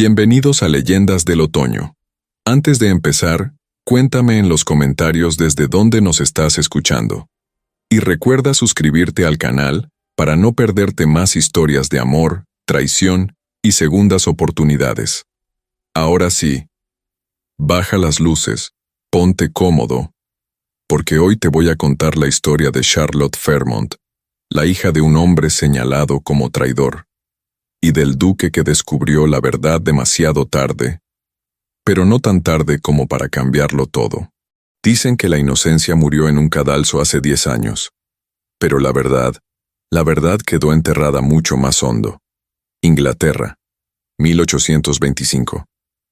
Bienvenidos a Leyendas del Otoño. Antes de empezar, cuéntame en los comentarios desde dónde nos estás escuchando. Y recuerda suscribirte al canal para no perderte más historias de amor, traición y segundas oportunidades. Ahora sí, baja las luces, ponte cómodo, porque hoy te voy a contar la historia de Charlotte Fairmont, la hija de un hombre señalado como traidor, y del duque que descubrió la verdad demasiado tarde, pero no tan tarde como para cambiarlo todo. Dicen que la inocencia murió en un cadalso hace 10 años, pero la verdad quedó enterrada mucho más hondo. Inglaterra, 1825.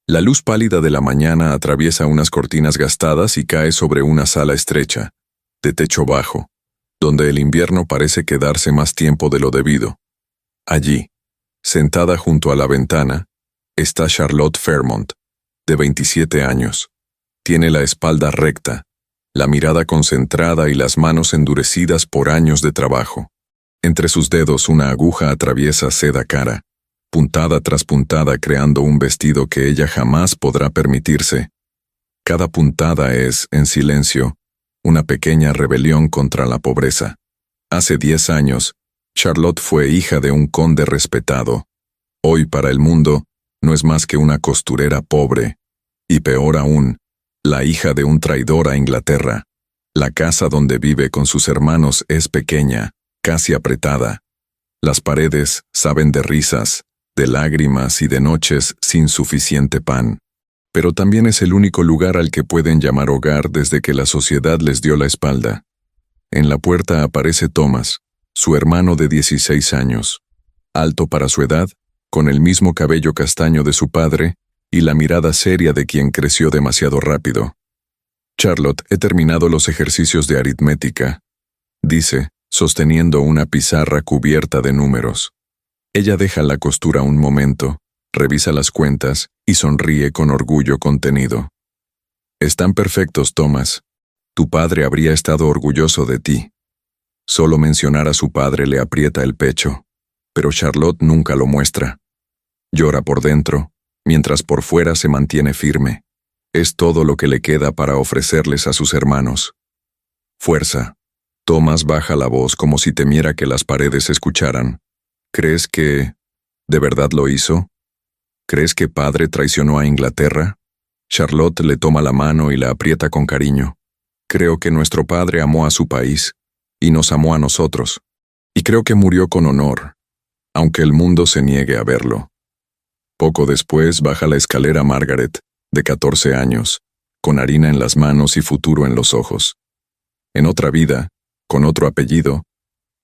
La luz pálida de la mañana atraviesa unas cortinas gastadas y cae sobre una sala estrecha, de techo bajo, donde el invierno parece quedarse más tiempo de lo debido. Allí, sentada junto a la ventana, está Charlotte Fairmont, de 27 años. Tiene la espalda recta, la mirada concentrada y las manos endurecidas por años de trabajo. Entre sus dedos una aguja atraviesa seda cara, puntada tras puntada creando un vestido que ella jamás podrá permitirse. Cada puntada es, en silencio, una pequeña rebelión contra la pobreza. Hace 10 años, Charlotte fue hija de un conde respetado. Hoy para el mundo, no es más que una costurera pobre. Y peor aún, la hija de un traidor a Inglaterra. La casa donde vive con sus hermanos es pequeña, casi apretada. Las paredes saben de risas, de lágrimas y de noches sin suficiente pan. Pero también es el único lugar al que pueden llamar hogar desde que la sociedad les dio la espalda. En la puerta aparece Thomas, su hermano de 16 años, alto para su edad, con el mismo cabello castaño de su padre y la mirada seria de quien creció demasiado rápido. Charlotte, he terminado los ejercicios de aritmética, dice, sosteniendo una pizarra cubierta de números. Ella deja la costura un momento, revisa las cuentas y sonríe con orgullo contenido. Están perfectos, Thomas. Tu padre habría estado orgulloso de ti. Solo mencionar a su padre le aprieta el pecho, pero Charlotte nunca lo muestra. Llora por dentro, mientras por fuera se mantiene firme. Es todo lo que le queda para ofrecerles a sus hermanos. Fuerza. Thomas baja la voz como si temiera que las paredes escucharan. ¿Crees que de verdad lo hizo? ¿Crees que padre traicionó a Inglaterra? Charlotte le toma la mano y la aprieta con cariño. Creo que nuestro padre amó a su país, y nos amó a nosotros. Y creo que murió con honor, aunque el mundo se niegue a verlo. Poco después baja la escalera Margaret, de 14 años, con harina en las manos y futuro en los ojos. En otra vida, con otro apellido,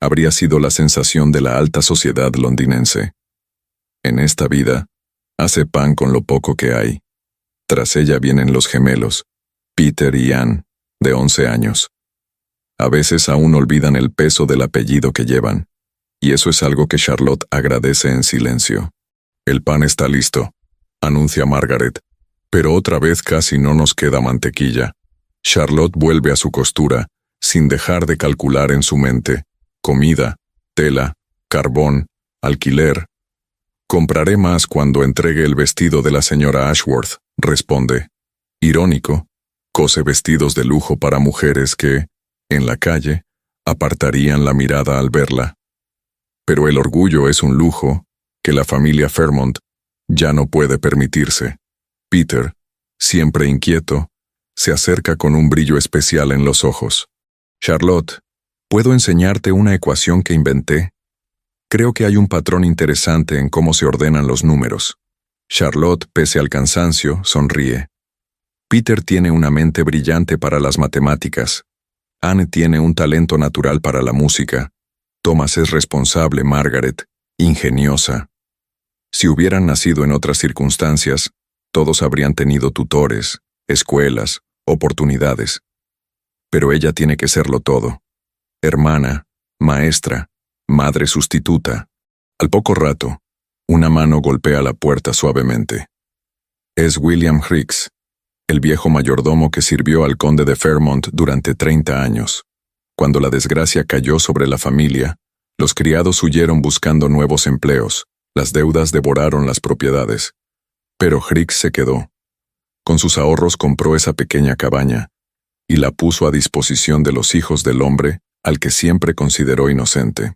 habría sido la sensación de la alta sociedad londinense. En esta vida, hace pan con lo poco que hay. Tras ella vienen los gemelos, Peter y Anne, de 11 años. A veces aún olvidan el peso del apellido que llevan, y eso es algo que Charlotte agradece en silencio. El pan está listo, anuncia Margaret, pero otra vez casi no nos queda mantequilla. Charlotte vuelve a su costura, sin dejar de calcular en su mente. Comida, tela, carbón, alquiler. Compraré más cuando entregue el vestido de la señora Ashworth, responde. Irónico, cose vestidos de lujo para mujeres que, en la calle, apartarían la mirada al verla. Pero el orgullo es un lujo que la familia Fairmont ya no puede permitirse. Peter, siempre inquieto, se acerca con un brillo especial en los ojos. Charlotte, ¿puedo enseñarte una ecuación que inventé? Creo que hay un patrón interesante en cómo se ordenan los números. Charlotte, pese al cansancio, sonríe. Peter tiene una mente brillante para las matemáticas. Anne tiene un talento natural para la música. Thomas es responsable, Margaret, ingeniosa. Si hubieran nacido en otras circunstancias, todos habrían tenido tutores, escuelas, oportunidades. Pero ella tiene que serlo todo. Hermana, maestra, madre sustituta. Al poco rato, una mano golpea la puerta suavemente. Es William Hicks, el viejo mayordomo que sirvió al conde de Fairmont durante 30 años. Cuando la desgracia cayó sobre la familia, los criados huyeron buscando nuevos empleos, las deudas devoraron las propiedades. Pero Griggs se quedó. Con sus ahorros compró esa pequeña cabaña y la puso a disposición de los hijos del hombre al que siempre consideró inocente.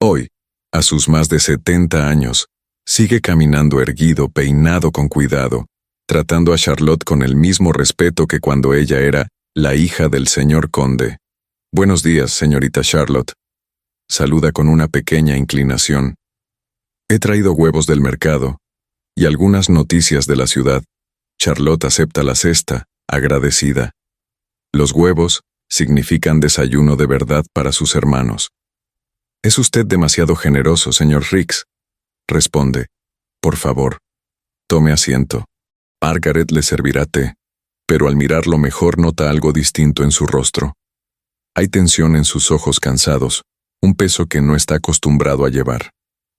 Hoy, a sus más de 70 años, sigue caminando erguido, peinado con cuidado, tratando a Charlotte con el mismo respeto que cuando ella era la hija del señor conde. «Buenos días, señorita Charlotte». Saluda con una pequeña inclinación. «He traído huevos del mercado y algunas noticias de la ciudad». Charlotte acepta la cesta, agradecida. Los huevos significan desayuno de verdad para sus hermanos. «Es usted demasiado generoso, señor Griggs», responde. «Por favor, tome asiento». Margaret le servirá té, pero al mirarlo mejor nota algo distinto en su rostro. Hay tensión en sus ojos cansados, un peso que no está acostumbrado a llevar.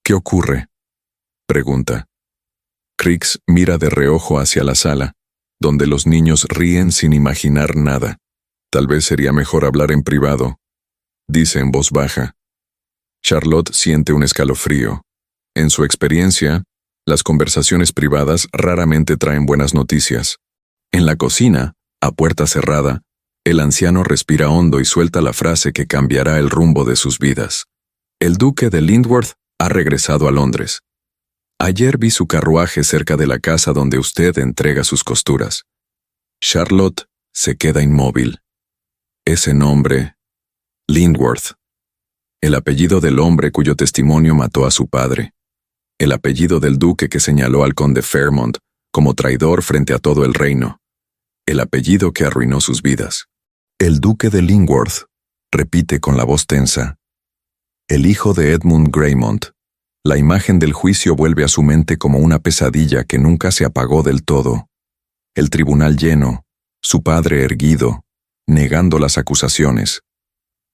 «¿Qué ocurre?», pregunta. Griggs mira de reojo hacia la sala, donde los niños ríen sin imaginar nada. «Tal vez sería mejor hablar en privado», dice en voz baja. Charlotte siente un escalofrío. En su experiencia, las conversaciones privadas raramente traen buenas noticias. En la cocina, a puerta cerrada, el anciano respira hondo y suelta la frase que cambiará el rumbo de sus vidas. «El duque de Lindworth ha regresado a Londres. Ayer vi su carruaje cerca de la casa donde usted entrega sus costuras». Charlotte se queda inmóvil. Ese nombre, Lindworth. El apellido del hombre cuyo testimonio mató a su padre. El apellido del duque que señaló al conde Fairmont como traidor frente a todo el reino. El apellido que arruinó sus vidas. «El duque de Lindworth», repite con la voz tensa. El hijo de Edmund Greymont. La imagen del juicio vuelve a su mente como una pesadilla que nunca se apagó del todo. El tribunal lleno, su padre erguido, negando las acusaciones.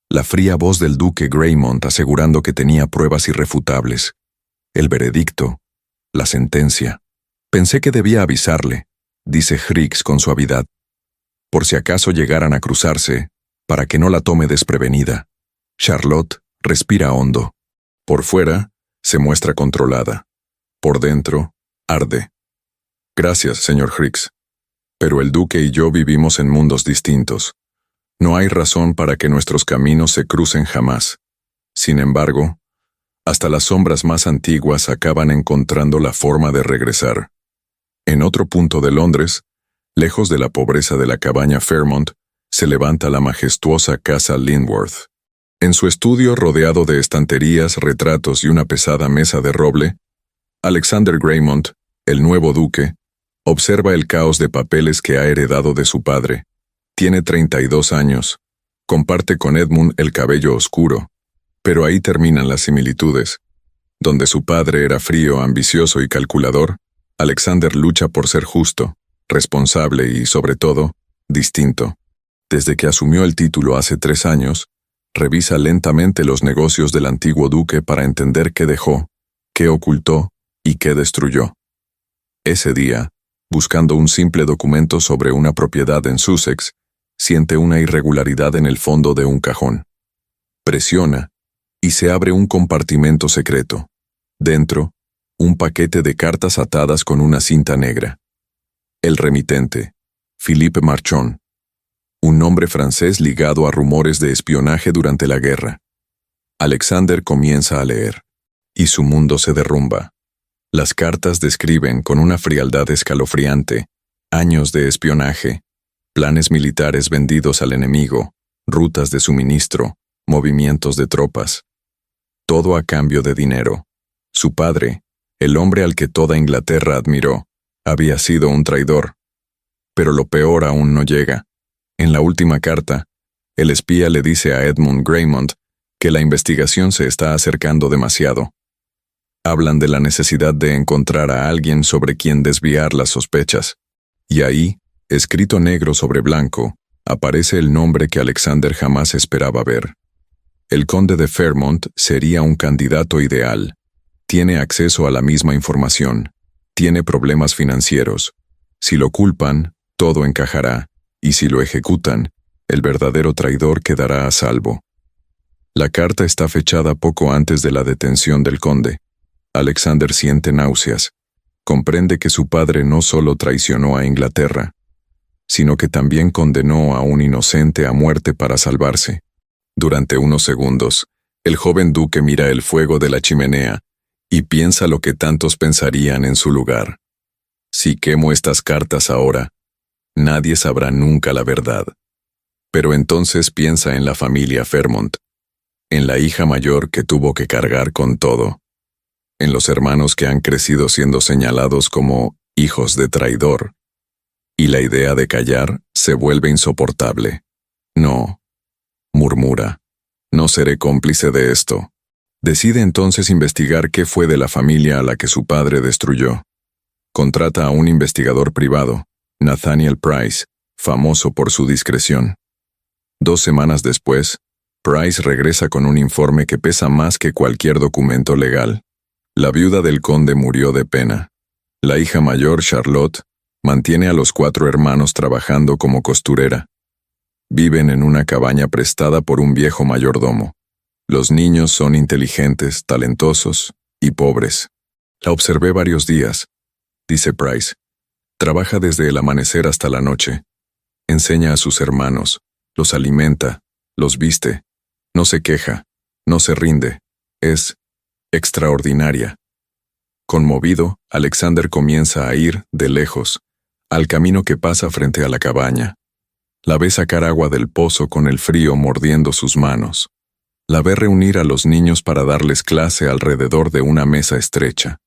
La fría voz del duque Greymont asegurando que tenía pruebas irrefutables. El veredicto, la sentencia. «Pensé que debía avisarle», dice Griggs con suavidad, «por si acaso llegaran a cruzarse, para que no la tome desprevenida». Charlotte respira hondo. Por fuera, se muestra controlada. Por dentro, arde. «Gracias, señor Griggs. Pero el duque y yo vivimos en mundos distintos. No hay razón para que nuestros caminos se crucen jamás. Sin embargo, hasta las sombras más antiguas acaban encontrando la forma de regresar». En otro punto de Londres, lejos de la pobreza de la cabaña Fairmont, se levanta la majestuosa casa Lindworth. En su estudio rodeado de estanterías, retratos y una pesada mesa de roble, Alexander Greymont, el nuevo duque, observa el caos de papeles que ha heredado de su padre. Tiene 32 años, comparte con Edmund el cabello oscuro, pero ahí terminan las similitudes. Donde su padre era frío, ambicioso y calculador, Alexander lucha por ser justo, responsable y, sobre todo, distinto. Desde que asumió el título hace 3 años, revisa lentamente los negocios del antiguo duque para entender qué dejó, qué ocultó y qué destruyó. Ese día, buscando un simple documento sobre una propiedad en Sussex, siente una irregularidad en el fondo de un cajón. Presiona, y se abre un compartimento secreto. Dentro, un paquete de cartas atadas con una cinta negra. El remitente, Philippe Marchon, un nombre francés ligado a rumores de espionaje durante la guerra. Alexander comienza a leer, y su mundo se derrumba. Las cartas describen con una frialdad escalofriante años de espionaje, planes militares vendidos al enemigo, rutas de suministro, movimientos de tropas. Todo a cambio de dinero. Su padre, el hombre al que toda Inglaterra admiró, había sido un traidor. Pero lo peor aún no llega. En la última carta, el espía le dice a Edmund Greymont que la investigación se está acercando demasiado. Hablan de la necesidad de encontrar a alguien sobre quien desviar las sospechas. Y ahí, escrito negro sobre blanco, aparece el nombre que Alexander jamás esperaba ver. El conde de Fairmont sería un candidato ideal. Tiene acceso a la misma información. Tiene problemas financieros. Si lo culpan, todo encajará, y si lo ejecutan, el verdadero traidor quedará a salvo. La carta está fechada poco antes de la detención del conde. Alexander siente náuseas. comprende que su padre no solo traicionó a Inglaterra, sino que también condenó a un inocente a muerte para salvarse. Durante unos segundos, el joven duque mira el fuego de la chimenea y piensa lo que tantos pensarían en su lugar. Si quemo estas cartas ahora, nadie sabrá nunca la verdad. Pero entonces piensa en la familia Fairmont, en la hija mayor que tuvo que cargar con todo, en los hermanos que han crecido siendo señalados como hijos de traidor, y la idea de callar se vuelve insoportable. No, murmura, no seré cómplice de esto. Decide entonces investigar qué fue de la familia a la que su padre destruyó. Contrata a un investigador privado, Nathaniel Price, famoso por su discreción. 2 semanas después, Price regresa con un informe que pesa más que cualquier documento legal. La viuda del conde murió de pena. La hija mayor, Charlotte, mantiene a los 4 hermanos trabajando como costurera. Viven en una cabaña prestada por un viejo mayordomo. Los niños son inteligentes, talentosos y pobres. La observé varios días, dice Price. Trabaja desde el amanecer hasta la noche. Enseña a sus hermanos, los alimenta, los viste. No se queja, no se rinde. Es extraordinaria. Conmovido, Alexander comienza a ir, de lejos, al camino que pasa frente a la cabaña. La ve sacar agua del pozo con el frío mordiendo sus manos. La ve reunir a los niños para darles clase alrededor de una mesa estrecha.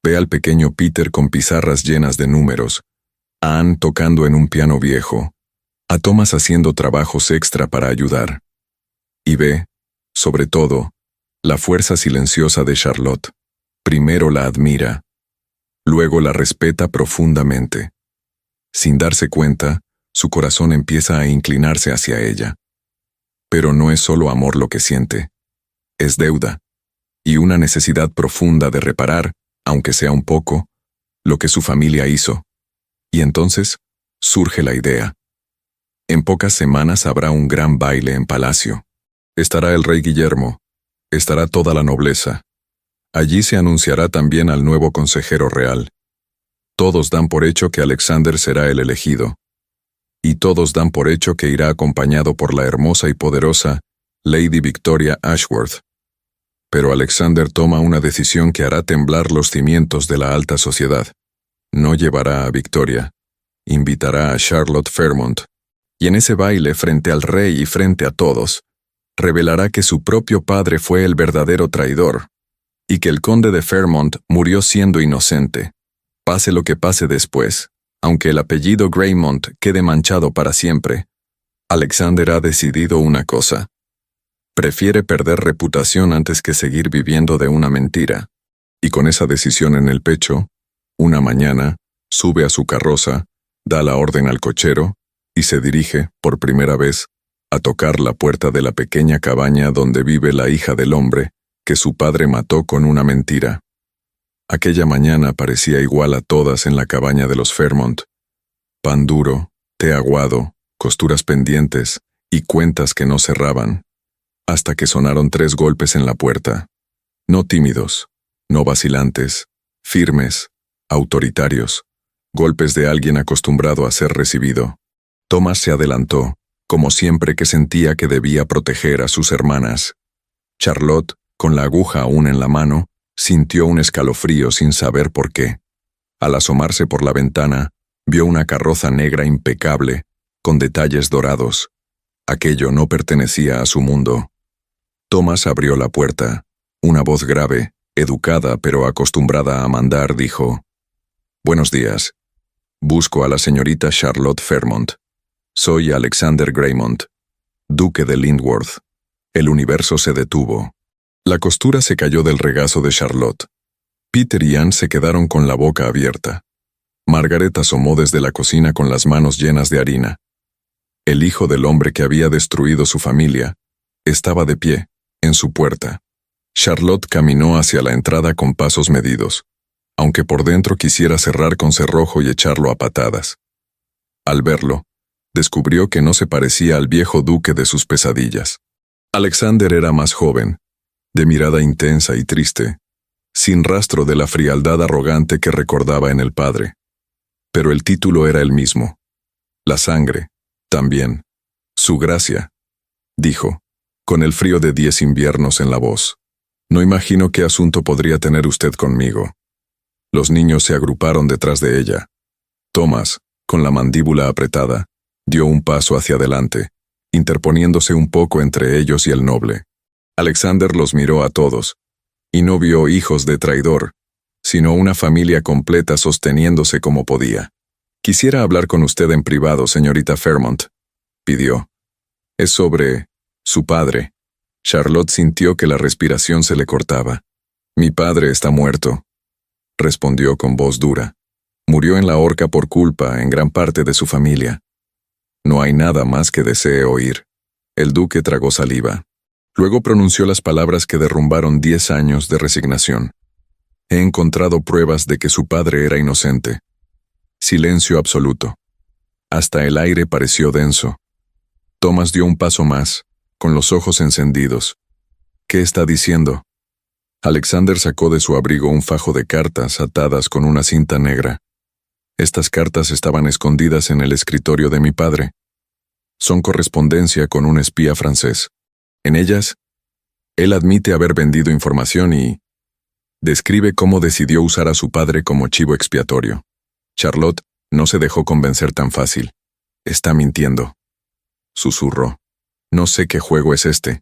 Ve al pequeño Peter con pizarras llenas de números, a Anne tocando en un piano viejo, a Thomas haciendo trabajos extra para ayudar. Y ve, sobre todo, la fuerza silenciosa de Charlotte. Primero la admira, luego la respeta profundamente. Sin darse cuenta, su corazón empieza a inclinarse hacia ella. Pero no es solo amor lo que siente, es deuda, y una necesidad profunda de reparar, aunque sea un poco, lo que su familia hizo. Y entonces, surge la idea. En pocas semanas habrá un gran baile en palacio. Estará el rey Guillermo, estará toda la nobleza. Allí se anunciará también al nuevo consejero real. Todos dan por hecho que Alexander será el elegido. Y todos dan por hecho que irá acompañado por la hermosa y poderosa Lady Victoria Ashworth. Pero Alexander toma una decisión que hará temblar los cimientos de la alta sociedad. No llevará a Victoria, invitará a Charlotte Fairmont, y en ese baile frente al rey y frente a todos, revelará que su propio padre fue el verdadero traidor, y que el conde de Fairmont murió siendo inocente. Pase lo que pase después, aunque el apellido Greymont quede manchado para siempre, Alexander ha decidido una cosa. Prefiere perder reputación antes que seguir viviendo de una mentira. Y con esa decisión en el pecho, una mañana, sube a su carroza, da la orden al cochero, y se dirige, por primera vez, a tocar la puerta de la pequeña cabaña donde vive la hija del hombre que su padre mató con una mentira. Aquella mañana parecía igual a todas en la cabaña de los Fairmont. Pan duro, té aguado, costuras pendientes y cuentas que no cerraban, hasta que sonaron 3 golpes en la puerta. No tímidos, no vacilantes, firmes, autoritarios, golpes de alguien acostumbrado a ser recibido. Thomas se adelantó, como siempre que sentía que debía proteger a sus hermanas. Charlotte, con la aguja aún en la mano, sintió un escalofrío sin saber por qué. Al asomarse por la ventana, vio una carroza negra impecable, con detalles dorados. Aquello no pertenecía a su mundo. Thomas abrió la puerta. Una voz grave, educada pero acostumbrada a mandar, dijo: «Buenos días. Busco a la señorita Charlotte Fairmont. Soy Alexander Greymont, duque de Lindworth». El universo se detuvo. La costura se cayó del regazo de Charlotte. Peter y Anne se quedaron con la boca abierta. Margaret asomó desde la cocina con las manos llenas de harina. El hijo del hombre que había destruido su familia estaba de pie, en su puerta. Charlotte caminó hacia la entrada con pasos medidos, aunque por dentro quisiera cerrar con cerrojo y echarlo a patadas. Al verlo, descubrió que no se parecía al viejo duque de sus pesadillas. Alexander era más joven, de mirada intensa y triste. sin rastro de la frialdad arrogante que recordaba en el padre. Pero el título era el mismo. La sangre, también. Su gracia, dijo, con el frío de 10 inviernos en la voz. No imagino qué asunto podría tener usted conmigo. Los niños se agruparon detrás de ella. Thomas, con la mandíbula apretada, dio un paso hacia adelante, interponiéndose un poco entre ellos y el noble. Alexander los miró a todos, y no vio hijos de traidor, sino una familia completa sosteniéndose como podía. Quisiera hablar con usted en privado, señorita Fairmont, pidió. Es sobre su padre. Charlotte sintió que la respiración se le cortaba. Mi padre está muerto, respondió con voz dura. Murió en la horca por culpa, en gran parte, de su familia. No hay nada más que desee oír. El duque tragó saliva. Luego pronunció las palabras que derrumbaron 10 años de resignación. He encontrado pruebas de que su padre era inocente. Silencio absoluto. Hasta el aire pareció denso. Thomas dio un paso más, con los ojos encendidos. ¿Qué está diciendo? Alexander sacó de su abrigo un fajo de cartas atadas con una cinta negra. Estas cartas estaban escondidas en el escritorio de mi padre. Son correspondencia con un espía francés. En ellas, él admite haber vendido información y describe cómo decidió usar a su padre como chivo expiatorio. Charlotte no se dejó convencer tan fácil. Está mintiendo, susurró. No sé qué juego es este,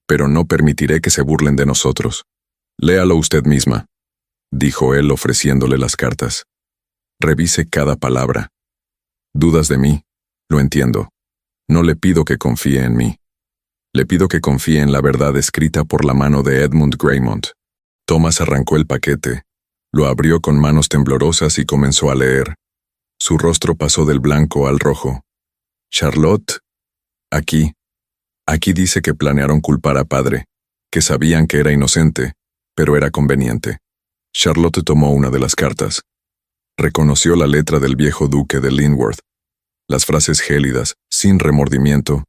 pero no permitiré que se burlen de nosotros. Léalo usted misma, dijo él ofreciéndole las cartas. Revise cada palabra. ¿Dudas de mí? Lo entiendo. No le pido que confíe en mí. Le pido que confíe en la verdad escrita por la mano de Edmund Greymont. Thomas arrancó el paquete, lo abrió con manos temblorosas y comenzó a leer. Su rostro pasó del blanco al rojo. Charlotte, aquí dice que planearon culpar a padre, que sabían que era inocente, pero era conveniente. Charlotte tomó una de las cartas. Reconoció la letra del viejo duque de Linworth. Las frases gélidas, sin remordimiento,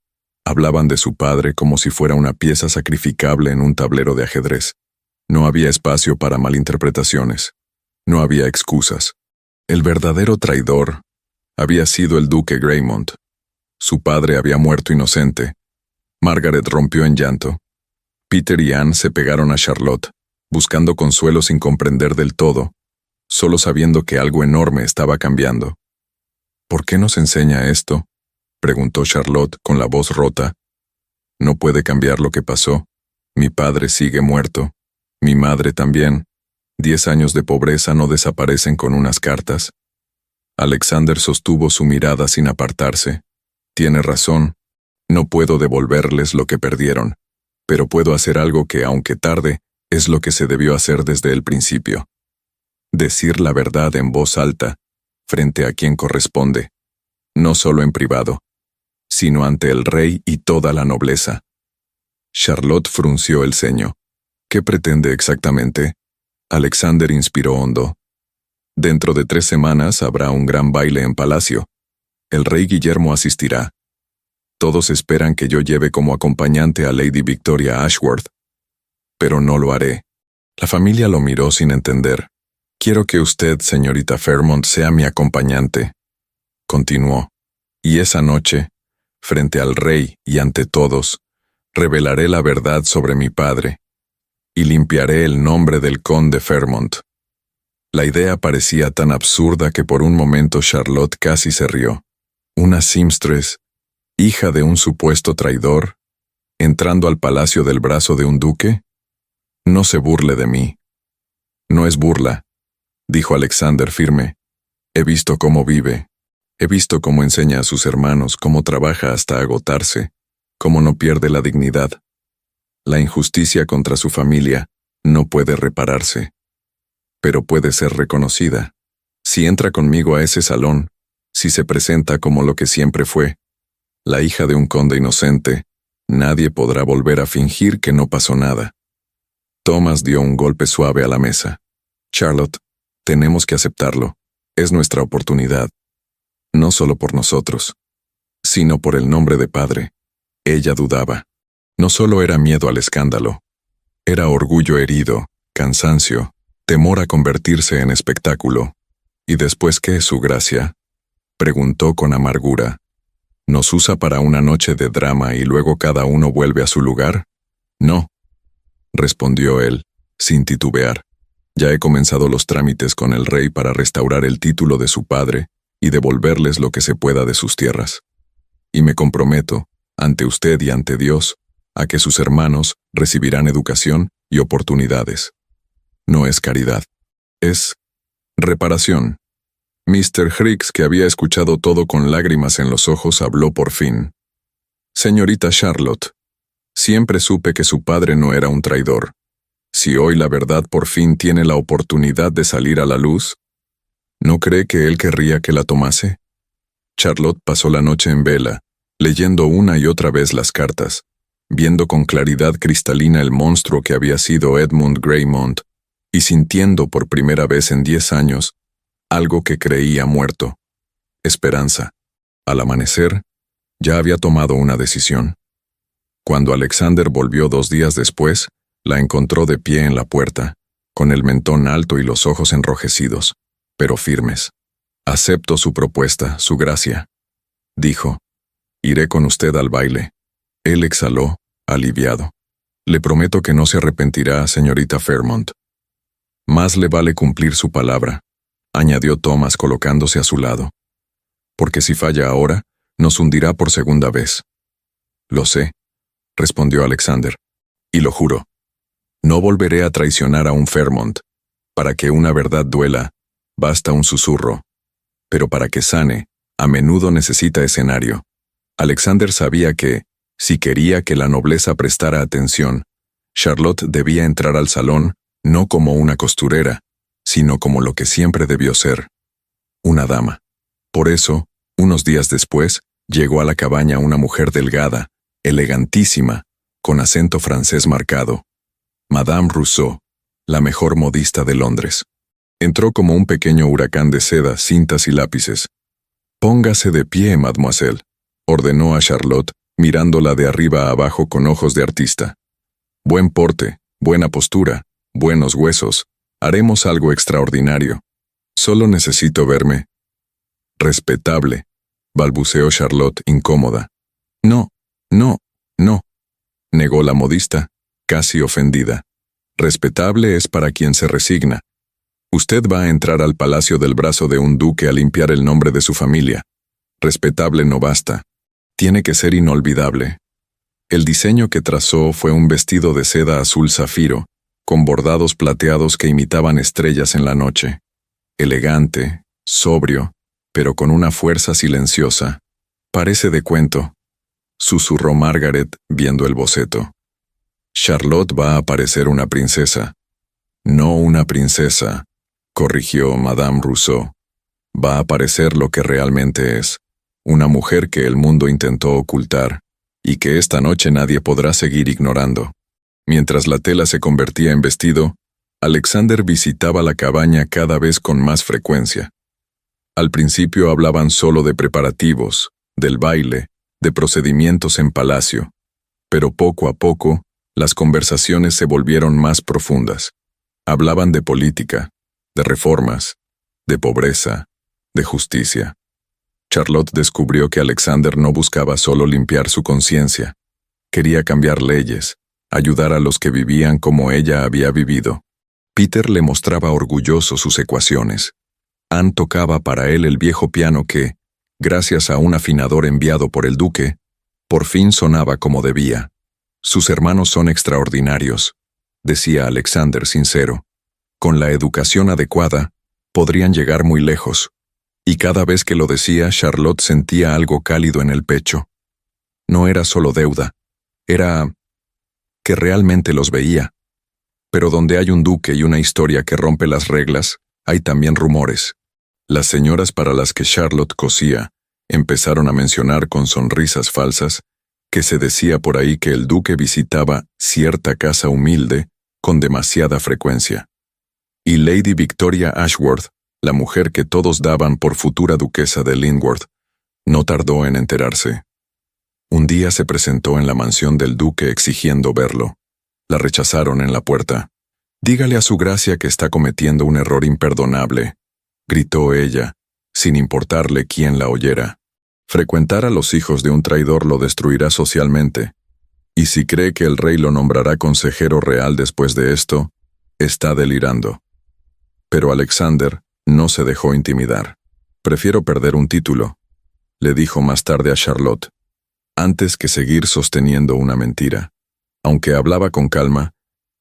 hablaban de su padre como si fuera una pieza sacrificable en un tablero de ajedrez. No había espacio para malinterpretaciones. No había excusas. El verdadero traidor había sido el duque Greymont. Su padre había muerto inocente. Margaret rompió en llanto. Peter y Anne se pegaron a Charlotte, buscando consuelo sin comprender del todo, solo sabiendo que algo enorme estaba cambiando. ¿Por qué nos enseña esto?, preguntó Charlotte con la voz rota. No puede cambiar lo que pasó. Mi padre sigue muerto. Mi madre también. 10 años de pobreza no desaparecen con unas cartas. Alexander sostuvo su mirada sin apartarse. Tiene razón. No puedo devolverles lo que perdieron, pero puedo hacer algo que, aunque tarde, es lo que se debió hacer desde el principio. Decir la verdad en voz alta, frente a quien corresponde, no solo en privado, sino ante el rey y toda la nobleza. Charlotte frunció el ceño. ¿Qué pretende exactamente? Alexander inspiró hondo. Dentro de 3 semanas habrá un gran baile en palacio. El rey Guillermo asistirá. Todos esperan que yo lleve como acompañante a Lady Victoria Ashworth. Pero no lo haré. La familia lo miró sin entender. Quiero que usted, señorita Fairmont, sea mi acompañante, continuó. Y esa noche, frente al rey y ante todos, revelaré la verdad sobre mi padre, y limpiaré el nombre del conde Fairmont. La idea parecía tan absurda que por un momento Charlotte casi se rió. Una seamstress, hija de un supuesto traidor, entrando al palacio del brazo de un duque. No se burle de mí. No es burla, dijo Alexander firme. He visto cómo vive. He visto cómo enseña a sus hermanos, cómo trabaja hasta agotarse, cómo no pierde la dignidad. La injusticia contra su familia no puede repararse, pero puede ser reconocida. Si entra conmigo a ese salón, si se presenta como lo que siempre fue, la hija de un conde inocente, nadie podrá volver a fingir que no pasó nada. Thomas dio un golpe suave a la mesa. Charlotte, tenemos que aceptarlo. Es nuestra oportunidad. No solo por nosotros, sino por el nombre de padre. Ella dudaba. No solo era miedo al escándalo. Era orgullo herido, cansancio, Temor a convertirse en espectáculo. ¿Y después qué es su gracia? Preguntó con amargura. ¿Nos usa para una noche de drama y luego cada uno vuelve a su lugar? No, respondió él, sin titubear. Ya he comenzado los trámites con el rey para restaurar el título de su padre y devolverles lo que se pueda de sus tierras. Y me comprometo, ante usted y ante Dios, a que sus hermanos recibirán educación y oportunidades. No es caridad. Es reparación. Mr. Hicks, que había escuchado todo con lágrimas en los ojos, habló por fin. Señorita Charlotte, siempre supe que su padre no era un traidor. Si hoy la verdad por fin tiene la oportunidad de salir a la luz, ¿no cree que él querría que la tomase? Charlotte pasó la noche en vela, leyendo una y otra vez las cartas, viendo con claridad cristalina el monstruo que había sido Edmund Greymont, y sintiendo por primera vez en 10 años algo que creía muerto: esperanza. Al amanecer, ya había tomado una decisión. Cuando Alexander volvió 2 días después, la encontró de pie en la puerta, con el mentón alto y los ojos enrojecidos, pero firmes. Acepto su propuesta, su gracia, dijo. Iré con usted al baile. Él exhaló, aliviado. Le prometo que no se arrepentirá, señorita Fairmont. Más le vale cumplir su palabra, añadió Thomas colocándose a su lado. Porque si falla ahora, nos hundirá por segunda vez. Lo sé, respondió Alexander, y lo juro. No volveré a traicionar a un Fairmont. Para que una verdad duela, basta un susurro. Pero para que sane, a menudo necesita escenario. Alexander sabía que, si quería que la nobleza prestara atención, Charlotte debía entrar al salón no como una costurera, sino como lo que siempre debió ser: una dama. Por eso, unos días después, llegó a la cabaña una mujer delgada, elegantísima, con acento francés marcado. Madame Rousseau, la mejor modista de Londres. Entró como un pequeño huracán de seda, cintas y lápices. Póngase de pie, mademoiselle, ordenó a Charlotte, mirándola de arriba a abajo con ojos de artista. Buen porte, buena postura, buenos huesos, haremos algo extraordinario. Solo necesito verme. Respetable, balbuceó Charlotte, incómoda. No, no, no, negó la modista, casi ofendida. Respetable es para quien se resigna. Usted va a entrar al palacio del brazo de un duque a limpiar el nombre de su familia. Respetable no basta. Tiene que ser inolvidable. El diseño que trazó fue un vestido de seda azul zafiro, con bordados plateados que imitaban estrellas en la noche. Elegante, sobrio, pero con una fuerza silenciosa. Parece de cuento, susurró Margaret viendo el boceto. Charlotte va a parecer una princesa. No una princesa, corrigió Madame Rousseau. Va a parecer lo que realmente es: una mujer que el mundo intentó ocultar, y que esta noche nadie podrá seguir ignorando. Mientras la tela se convertía en vestido, Alexander visitaba la cabaña cada vez con más frecuencia. Al principio hablaban solo de preparativos, del baile, de procedimientos en palacio, pero poco a poco, las conversaciones se volvieron más profundas. Hablaban de política, de reformas, de pobreza, de justicia. Charlotte descubrió que Alexander no buscaba solo limpiar su conciencia. Quería cambiar leyes, ayudar a los que vivían como ella había vivido. Peter le mostraba orgulloso sus ecuaciones. Anne tocaba para él el viejo piano que, gracias a un afinador enviado por el duque, por fin sonaba como debía. Sus hermanos son extraordinarios, decía Alexander sincero. Con la educación adecuada, podrían llegar muy lejos. Y cada vez que lo decía, Charlotte sentía algo cálido en el pecho. No era solo deuda, era que realmente los veía. Pero donde hay un duque y una historia que rompe las reglas, hay también rumores. Las señoras para las que Charlotte cosía empezaron a mencionar con sonrisas falsas que se decía por ahí que el duque visitaba cierta casa humilde con demasiada frecuencia. Y Lady Victoria Ashworth, la mujer que todos daban por futura duquesa de Lindworth, no tardó en enterarse. Un día se presentó en la mansión del duque exigiendo verlo. La rechazaron en la puerta. Dígale a su gracia que está cometiendo un error imperdonable, gritó ella, sin importarle quién la oyera. Frecuentar a los hijos de un traidor lo destruirá socialmente, y si cree que el rey lo nombrará consejero real después de esto, está delirando. Pero Alexander no se dejó intimidar. Prefiero perder un título, le dijo más tarde a Charlotte, antes que seguir sosteniendo una mentira. Aunque hablaba con calma,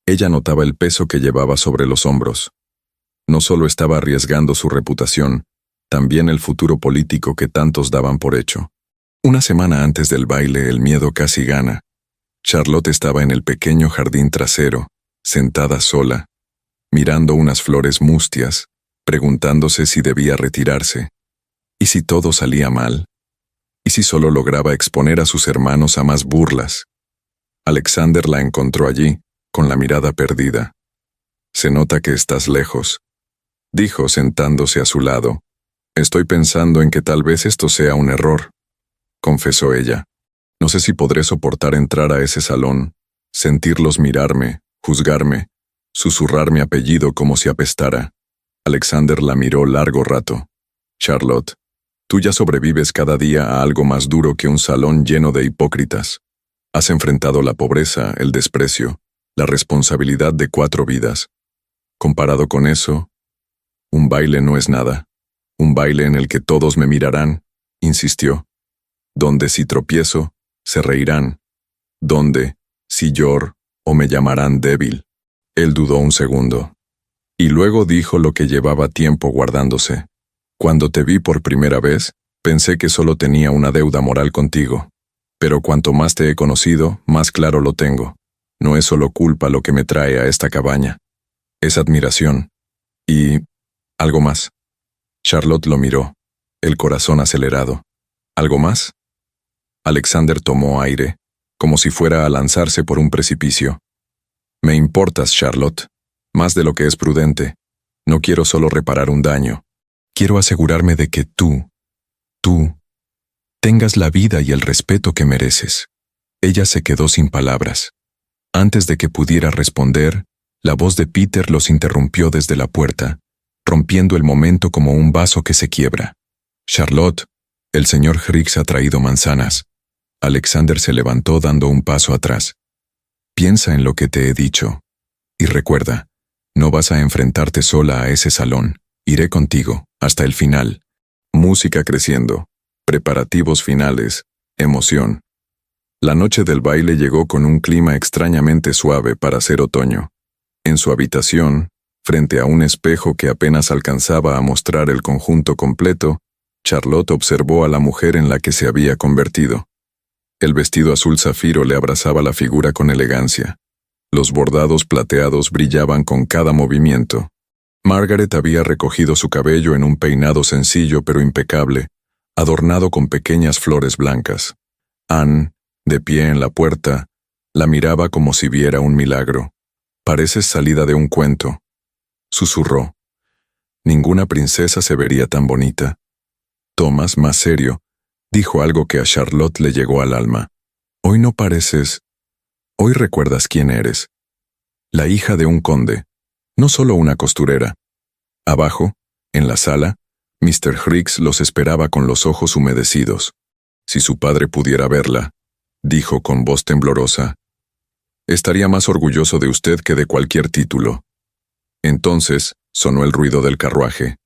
ella notaba el peso que llevaba sobre los hombros. No solo estaba arriesgando su reputación, también el futuro político que tantos daban por hecho. Una semana antes del baile, el miedo casi gana. Charlotte estaba en el pequeño jardín trasero, sentada sola, mirando unas flores mustias, preguntándose si debía retirarse. ¿Y si todo salía mal? ¿Y si solo lograba exponer a sus hermanos a más burlas? Alexander la encontró allí, con la mirada perdida. «Se nota que estás lejos», dijo sentándose a su lado. «Estoy pensando en que tal vez esto sea un error», confesó ella. «No sé si podré soportar entrar a ese salón, sentirlos mirarme, juzgarme, susurrar mi apellido como si apestara». Alexander la miró largo rato. «Charlotte, tú ya sobrevives cada día a algo más duro que un salón lleno de hipócritas. Has enfrentado la pobreza, el desprecio, la responsabilidad de 4 vidas. Comparado con eso, un baile no es nada. Un baile en el que todos me mirarán», insistió. «Donde si tropiezo, se reirán. Donde, si lloro, o me llamarán débil». Él dudó un segundo. Y luego dijo lo que llevaba tiempo guardándose. «Cuando te vi por primera vez, pensé que solo tenía una deuda moral contigo. Pero cuanto más te he conocido, más claro lo tengo. No es solo culpa lo que me trae a esta cabaña. Es admiración. Y algo más». Charlotte lo miró, el corazón acelerado. «¿Algo más?» Alexander tomó aire, como si fuera a lanzarse por un precipicio. «Me importas, Charlotte, más de lo que es prudente. No quiero solo reparar un daño. Quiero asegurarme de que tú, tengas la vida y el respeto que mereces». Ella se quedó sin palabras. Antes de que pudiera responder, la voz de Peter los interrumpió desde la puerta, rompiendo el momento como un vaso que se quiebra. «Charlotte, el señor Higgs ha traído manzanas». Alexander se levantó dando un paso atrás. «Piensa en lo que te he dicho. Y recuerda, no vas a enfrentarte sola a ese salón. Iré contigo, hasta el final». Música creciendo, preparativos finales, emoción. La noche del baile llegó con un clima extrañamente suave para ser otoño. En su habitación, frente a un espejo que apenas alcanzaba a mostrar el conjunto completo, Charlotte observó a la mujer en la que se había convertido. El vestido azul zafiro le abrazaba la figura con elegancia. Los bordados plateados brillaban con cada movimiento. Margaret había recogido su cabello en un peinado sencillo pero impecable, adornado con pequeñas flores blancas. Anne, de pie en la puerta, la miraba como si viera un milagro. «Pareces salida de un cuento», susurró. «Ninguna princesa se vería tan bonita». Thomas, más serio, dijo algo que a Charlotte le llegó al alma. «Hoy no pareces... Hoy recuerdas quién eres. La hija de un conde, no solo una costurera». Abajo, en la sala, Mr. Higgs los esperaba con los ojos humedecidos. «Si su padre pudiera verla», dijo con voz temblorosa, «estaría más orgulloso de usted que de cualquier título». Entonces sonó el ruido del carruaje,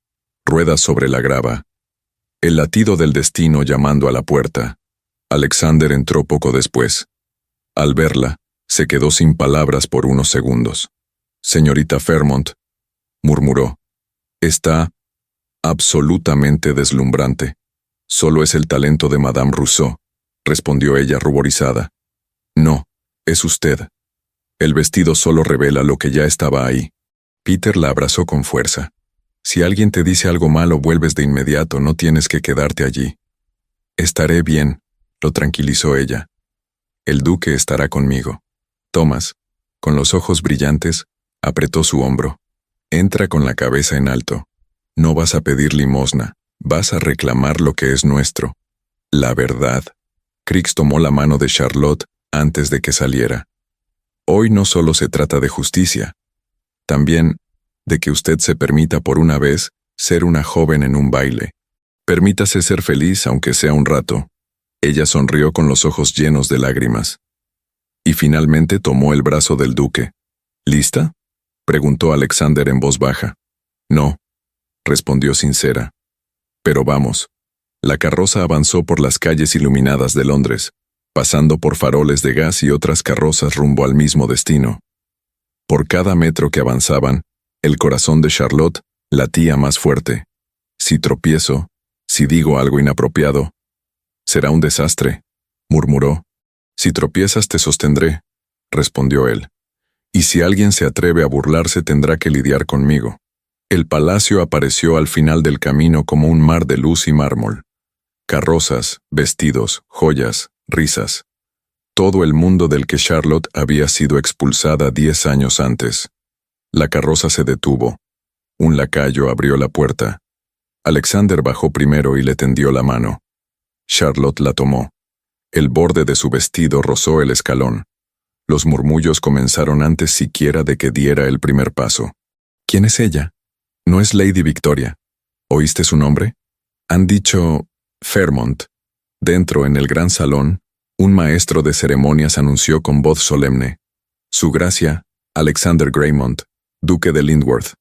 ruedas sobre la grava, el latido del destino llamando a la puerta. Alexander entró poco después. Al verla, se quedó sin palabras por unos segundos. «Señorita Fairmont», murmuró, «está absolutamente deslumbrante. Solo es el talento de Madame Rousseau», respondió ella ruborizada. «No, es usted. El vestido solo revela lo que ya estaba ahí». Peter la abrazó con fuerza. «Si alguien te dice algo malo, vuelves de inmediato, no tienes que quedarte allí». «Estaré bien», lo tranquilizó ella. «El duque estará conmigo». Thomas, con los ojos brillantes, apretó su hombro. «Entra con la cabeza en alto. No vas a pedir limosna, vas a reclamar lo que es nuestro. La verdad». Higgs tomó la mano de Charlotte antes de que saliera. «Hoy no solo se trata de justicia. También, de que usted se permita por una vez ser una joven en un baile. Permítase ser feliz aunque sea un rato. Ella sonrió con los ojos llenos de lágrimas. Y finalmente tomó el brazo del duque. ¿Lista?, preguntó Alexander en voz baja. No, respondió sincera. Pero vamos. La carroza avanzó por las calles iluminadas de Londres, pasando por faroles de gas y otras carrozas rumbo al mismo destino. Por cada metro que avanzaban, el corazón de Charlotte latía más fuerte. Si tropiezo, si digo algo inapropiado, será un desastre, murmuró. Si tropiezas te sostendré, respondió él. Y si alguien se atreve a burlarse tendrá que lidiar conmigo. El palacio apareció al final del camino como un mar de luz y mármol. Carrozas, vestidos, joyas, risas. Todo el mundo del que Charlotte había sido expulsada 10 años antes. La carroza se detuvo. Un lacayo abrió la puerta. Alexander bajó primero y le tendió la mano. Charlotte la tomó. El borde de su vestido rozó el escalón. Los murmullos comenzaron antes siquiera de que diera el primer paso. ¿Quién es ella? No es Lady Victoria. ¿Oíste su nombre? Han dicho Fairmont. Dentro, en el gran salón, un maestro de ceremonias anunció con voz solemne: Su Gracia, Alexander Greymont, duque de Lindworth,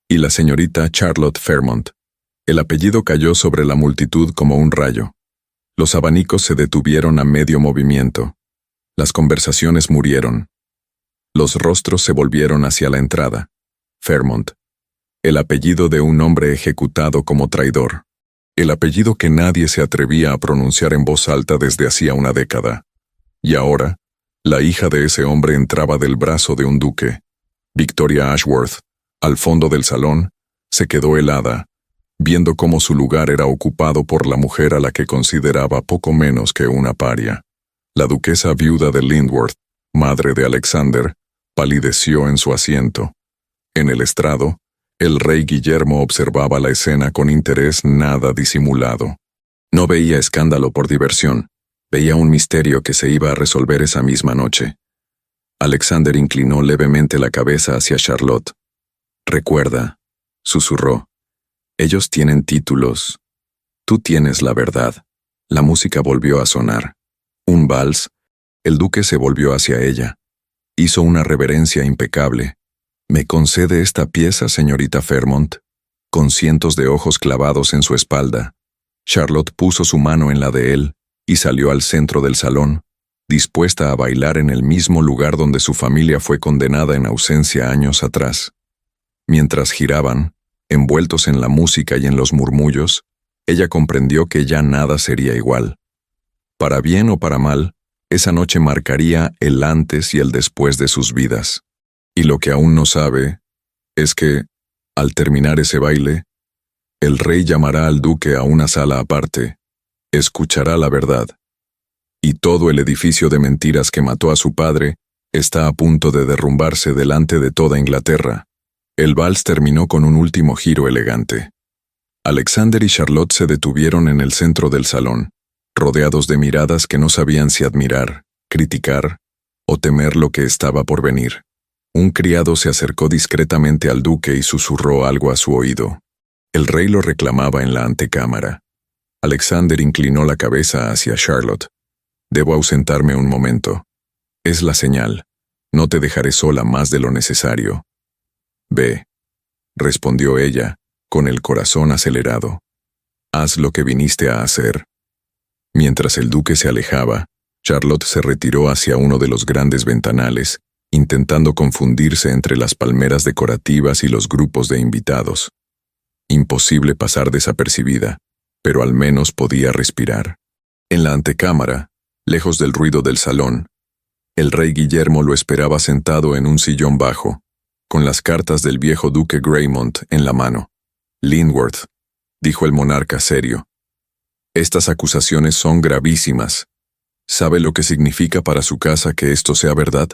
y la señorita Charlotte Fairmont. El apellido cayó sobre la multitud como un rayo. Los abanicos se detuvieron a medio movimiento. Las conversaciones murieron. Los rostros se volvieron hacia la entrada. Fairmont. El apellido de un hombre ejecutado como traidor. El apellido que nadie se atrevía a pronunciar en voz alta desde hacía una década. Y ahora, la hija de ese hombre entraba del brazo de un duque. Victoria Ashworth, al fondo del salón, se quedó helada, viendo cómo su lugar era ocupado por la mujer a la que consideraba poco menos que una paria. La duquesa viuda de Lindworth, madre de Alexander, palideció en su asiento. En el estrado, el rey Guillermo observaba la escena con interés nada disimulado. No veía escándalo por diversión, veía un misterio que se iba a resolver esa misma noche. Alexander inclinó levemente la cabeza hacia Charlotte. Recuerda, susurró, ellos tienen títulos. Tú tienes la verdad. La música volvió a sonar. Un vals. El duque se volvió hacia ella. Hizo una reverencia impecable. ¿Me concede esta pieza, señorita Fairmont? Con cientos de ojos clavados en su espalda, Charlotte puso su mano en la de él y salió al centro del salón, dispuesta a bailar en el mismo lugar donde su familia fue condenada en ausencia años atrás. Mientras giraban, envueltos en la música y en los murmullos, ella comprendió que ya nada sería igual. Para bien o para mal, esa noche marcaría el antes y el después de sus vidas. Y lo que aún no sabe es que, al terminar ese baile, el rey llamará al duque a una sala aparte, escuchará la verdad. Y todo el edificio de mentiras que mató a su padre está a punto de derrumbarse delante de toda Inglaterra. El vals terminó con un último giro elegante. Alexander y Charlotte se detuvieron en el centro del salón, rodeados de miradas que no sabían si admirar, criticar o temer lo que estaba por venir. Un criado se acercó discretamente al duque y susurró algo a su oído. El rey lo reclamaba en la antecámara. Alexander inclinó la cabeza hacia Charlotte. Debo ausentarme un momento. Es la señal. No te dejaré sola más de lo necesario. Ve, respondió ella, con el corazón acelerado. Haz lo que viniste a hacer. Mientras el duque se alejaba, Charlotte se retiró hacia uno de los grandes ventanales, intentando confundirse entre las palmeras decorativas y los grupos de invitados. Imposible pasar desapercibida, pero al menos podía respirar. En la antecámara, lejos del ruido del salón, el rey Guillermo lo esperaba sentado en un sillón bajo, con las cartas del viejo duque Greymont en la mano. Lindworth, dijo el monarca serio. Estas acusaciones son gravísimas. ¿Sabe lo que significa para su casa que esto sea verdad?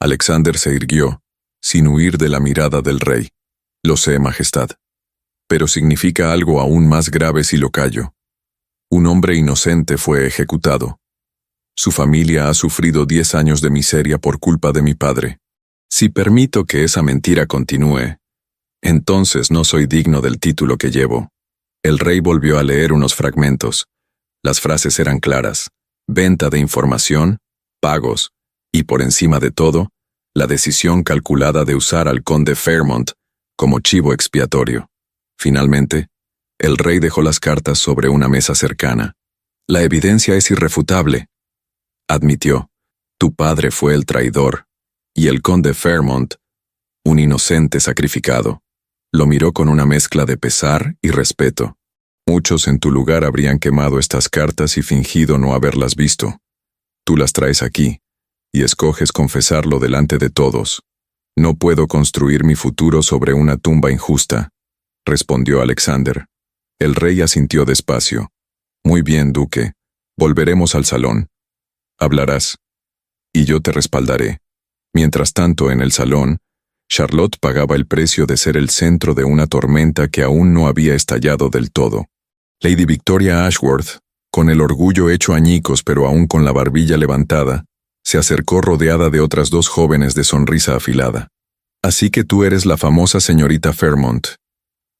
Alexander se irguió, sin huir de la mirada del rey. Lo sé, majestad. Pero significa algo aún más grave si lo callo. Un hombre inocente fue ejecutado. Su familia ha sufrido 10 años de miseria por culpa de mi padre. Si permito que esa mentira continúe, entonces no soy digno del título que llevo. El rey volvió a leer unos fragmentos. Las frases eran claras: venta de información, pagos, y por encima de todo, la decisión calculada de usar al conde Fairmont como chivo expiatorio. Finalmente, el rey dejó las cartas sobre una mesa cercana. La evidencia es irrefutable, admitió. Tu padre fue el traidor, y el conde Fairmont, un inocente sacrificado. Lo miró con una mezcla de pesar y respeto. Muchos en tu lugar habrían quemado estas cartas y fingido no haberlas visto. Tú las traes aquí, y escoges confesarlo delante de todos. No puedo construir mi futuro sobre una tumba injusta, respondió Alexander. El rey asintió despacio. Muy bien, duque. Volveremos al salón. Hablarás, y yo te respaldaré. Mientras tanto, en el salón, Charlotte pagaba el precio de ser el centro de una tormenta que aún no había estallado del todo. Lady Victoria Ashworth, con el orgullo hecho añicos pero aún con la barbilla levantada, se acercó rodeada de otras dos jóvenes de sonrisa afilada. Así que tú eres la famosa señorita Fairmont,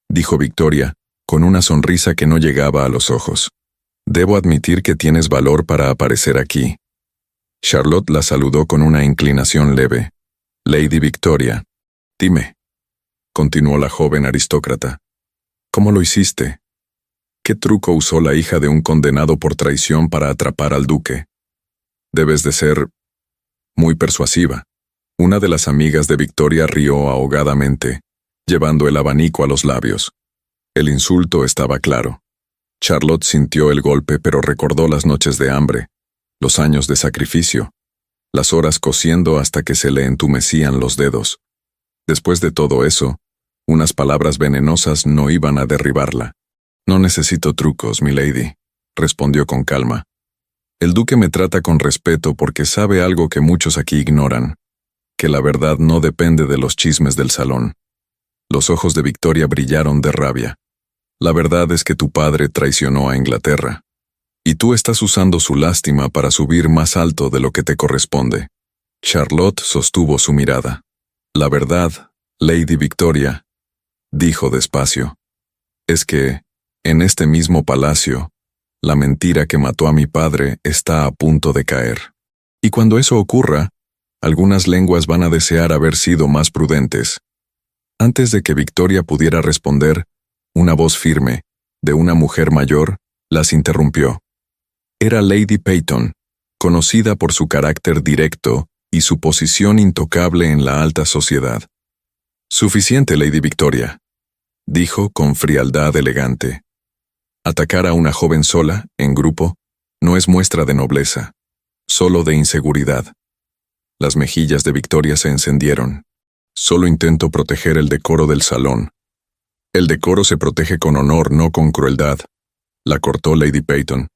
dijo Victoria, con una sonrisa que no llegaba a los ojos. Debo admitir que tienes valor para aparecer aquí. Charlotte la saludó con una inclinación leve. Lady Victoria, dime, continuó la joven aristócrata, ¿cómo lo hiciste? ¿Qué truco usó la hija de un condenado por traición para atrapar al duque? Debes de ser muy persuasiva. Una de las amigas de Victoria rió ahogadamente, llevando el abanico a los labios. El insulto estaba claro. Charlotte sintió el golpe, pero recordó las noches de hambre, los años de sacrificio, las horas cosiendo hasta que se le entumecían los dedos. Después de todo eso, unas palabras venenosas no iban a derribarla. No necesito trucos, milady, respondió con calma. El duque me trata con respeto porque sabe algo que muchos aquí ignoran, que la verdad no depende de los chismes del salón. Los ojos de Victoria brillaron de rabia. La verdad es que tu padre traicionó a Inglaterra, y tú estás usando su lástima para subir más alto de lo que te corresponde. Charlotte sostuvo su mirada. La verdad, Lady Victoria, dijo despacio, es que, en este mismo palacio, la mentira que mató a mi padre está a punto de caer. Y cuando eso ocurra, algunas lenguas van a desear haber sido más prudentes. Antes de que Victoria pudiera responder, una voz firme, de una mujer mayor, las interrumpió. Era Lady Peyton, conocida por su carácter directo y su posición intocable en la alta sociedad. Suficiente, Lady Victoria, dijo con frialdad elegante. Atacar a una joven sola, en grupo, no es muestra de nobleza, solo de inseguridad. Las mejillas de Victoria se encendieron. Solo intento proteger el decoro del salón. El decoro se protege con honor, no con crueldad, la cortó Lady Peyton.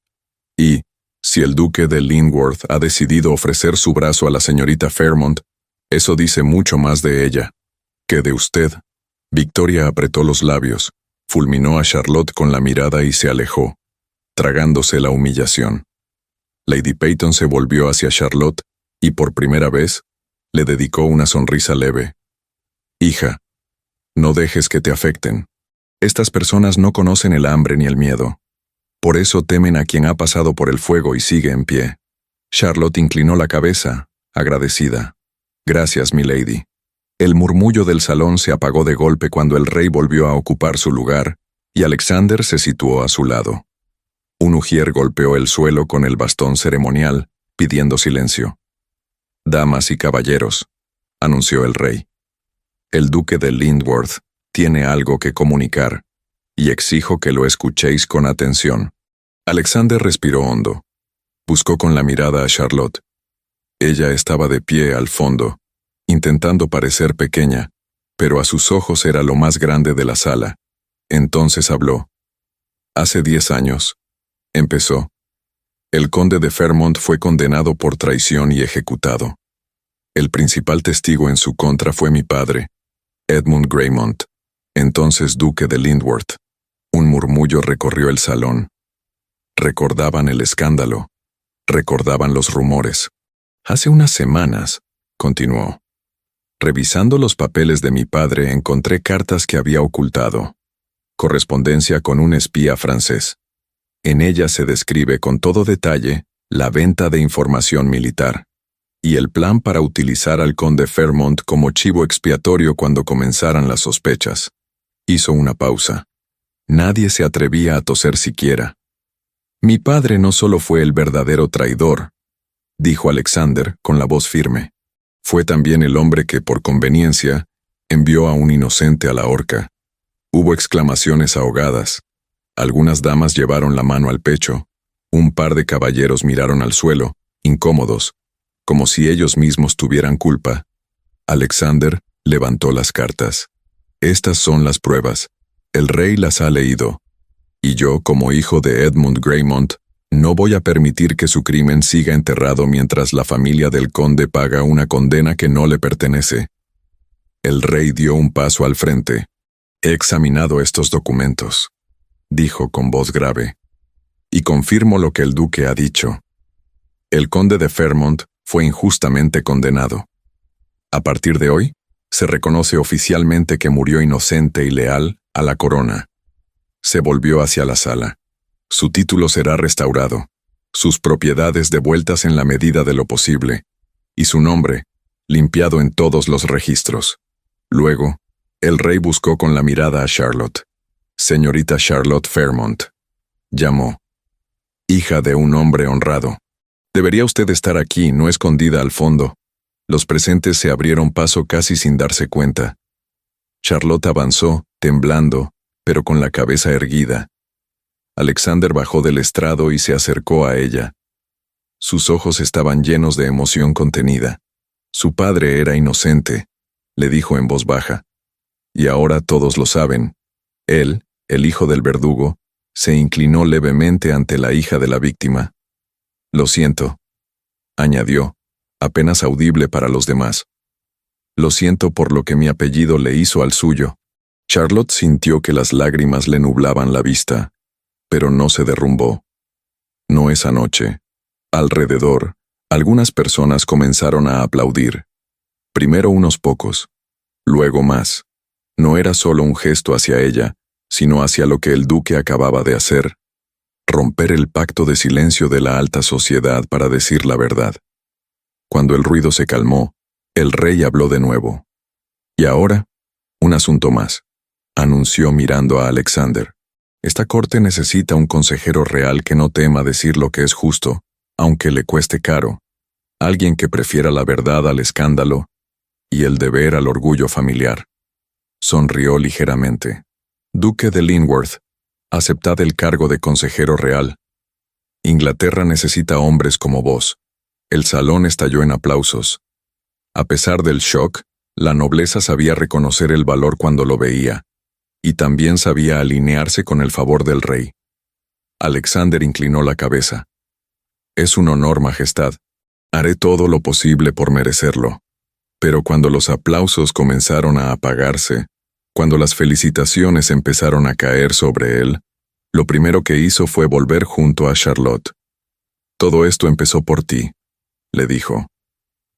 Y, si el duque de Linworth ha decidido ofrecer su brazo a la señorita Fairmont, eso dice mucho más de ella que de usted. Victoria apretó los labios, fulminó a Charlotte con la mirada y se alejó, tragándose la humillación. Lady Peyton se volvió hacia Charlotte y por primera vez le dedicó una sonrisa leve. Hija, no dejes que te afecten. Estas personas no conocen el hambre ni el miedo. Por eso temen a quien ha pasado por el fuego y sigue en pie. Charlotte inclinó la cabeza, agradecida. Gracias, milady. El murmullo del salón se apagó de golpe cuando el rey volvió a ocupar su lugar, y Alexander se situó a su lado. Un ujier golpeó el suelo con el bastón ceremonial, pidiendo silencio. Damas y caballeros, anunció el rey. El duque de Linworth tiene algo que comunicar, y exijo que lo escuchéis con atención. Alexander respiró hondo. Buscó con la mirada a Charlotte. Ella estaba de pie al fondo, intentando parecer pequeña, pero a sus ojos era lo más grande de la sala. Entonces habló. Hace 10 años, empezó. El conde de Fairmont fue condenado por traición y ejecutado. El principal testigo en su contra fue mi padre, Edmund Greymont, entonces duque de Linworth. Un murmullo recorrió el salón. Recordaban el escándalo, recordaban los rumores. Hace unas semanas, continuó, Revisando los papeles de mi padre encontré cartas que había ocultado. Correspondencia con un espía francés. En ella se describe con todo detalle la venta de información militar y el plan para utilizar al conde Fairmont como chivo expiatorio cuando comenzaran las sospechas. Hizo una pausa. Nadie se atrevía a toser siquiera. Mi padre no solo fue el verdadero traidor, dijo Alexander con la voz firme. Fue también el hombre que, por conveniencia, envió a un inocente a la horca. Hubo exclamaciones ahogadas. Algunas damas llevaron la mano al pecho. Un par de caballeros miraron al suelo, incómodos, como si ellos mismos tuvieran culpa. Alexander levantó las cartas. Estas son las pruebas. El rey las ha leído. Y yo, como hijo de Edmund Greymont, no voy a permitir que su crimen siga enterrado mientras la familia del conde paga una condena que no le pertenece. El rey dio un paso al frente. He examinado estos documentos, dijo con voz grave, y confirmo lo que el duque ha dicho. El conde de Fairmont fue injustamente condenado. A partir de hoy, se reconoce oficialmente que murió inocente y leal a la corona. Se volvió hacia la sala. Su título será restaurado, sus propiedades devueltas en la medida de lo posible, y su nombre limpiado en todos los registros. Luego, el rey buscó con la mirada a Charlotte. Señorita Charlotte Fairmont, llamó. Hija de un hombre honrado. Debería usted estar aquí, no escondida al fondo. Los presentes se abrieron paso casi sin darse cuenta. Charlotte avanzó, temblando, pero con la cabeza erguida. Alexander bajó del estrado y se acercó a ella. Sus ojos estaban llenos de emoción contenida. Su padre era inocente, le dijo en voz baja. Y ahora todos lo saben. Él, el hijo del verdugo, se inclinó levemente ante la hija de la víctima. Lo siento, añadió, apenas audible para los demás. Lo siento por lo que mi apellido le hizo al suyo. Charlotte sintió que las lágrimas le nublaban la vista, pero no se derrumbó. No esa noche. Alrededor, algunas personas comenzaron a aplaudir. Primero unos pocos, luego más. No era solo un gesto hacia ella, sino hacia lo que el duque acababa de hacer. Romper el pacto de silencio de la alta sociedad para decir la verdad. Cuando el ruido se calmó, el rey habló de nuevo. Y ahora, un asunto más, anunció mirando a Alexander. Esta corte necesita un consejero real que no tema decir lo que es justo, aunque le cueste caro. Alguien que prefiera la verdad al escándalo y el deber al orgullo familiar. Sonrió ligeramente. Duque de Linworth, aceptad el cargo de consejero real. Inglaterra necesita hombres como vos. El salón estalló en aplausos. A pesar del shock, la nobleza sabía reconocer el valor cuando lo veía, y también sabía alinearse con el favor del rey. Alexander inclinó la cabeza. Es un honor, Majestad. Haré todo lo posible por merecerlo. Pero cuando los aplausos comenzaron a apagarse, cuando las felicitaciones empezaron a caer sobre él, lo primero que hizo fue volver junto a Charlotte. Todo esto empezó por ti, le dijo.